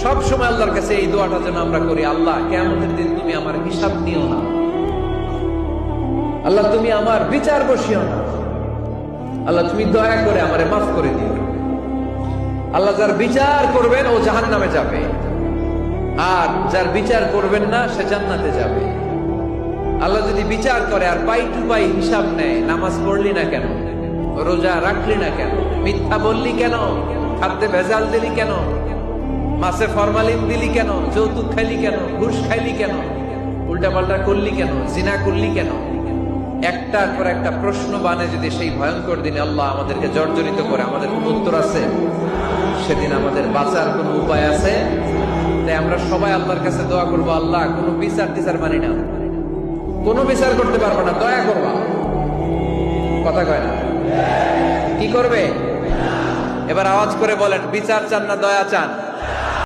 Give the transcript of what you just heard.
সব সময় আল্লাহর কাছে এই দোয়াটা যেন আমরা করি, আল্লাহ কিয়ামতের দিন তুমি আমার হিসাব নিও না, আল্লাহ তুমি আমার বিচার বসিও না, আল্লাহ তুমি দয়া করে আমারে মাফ করে দিও। আল্লাহ যার বিচার করবেন ও জাহান্নামে যাবে, আর যার বিচার করবেন না সে জান্নাতে যাবে। আল্লাহ যদি বিচার করে আর পাই টু পাই হিসাব নেয়, নামাজ পড়লি না কেন, রোজা রাখলি না কেন, মিথ্যা বললি কেন, খাদ্যে ভেজাল দিলি কেন, মাছে ফরমালিন দিলি কেন, যৌতুক খাইলি কেন, ঘুষ খাইলি কেন, উল্টাপাল্টা করলি কেন, জিনা করলি কেন, একটার পর একটা প্রশ্ন বানে যদি সেই ভয়ঙ্কর দিনে আল্লাহ আমাদেরকে জর্জরিত করে, আমাদের কোন উত্তর আছে? সেদিন আমাদের বাঁচার কোন উপায় আছে? তাই আমরা সবাই আল্লাহর কাছে দোয়া করবো, আল্লাহ কোনো বিচার টিচার মানি না, কোনো বিচার করতে পারবো না, দয়া করবা। কথা কয় না? কি করবে? এবার আওয়াজ করে বলেন, বিচার চান না দয়া চান?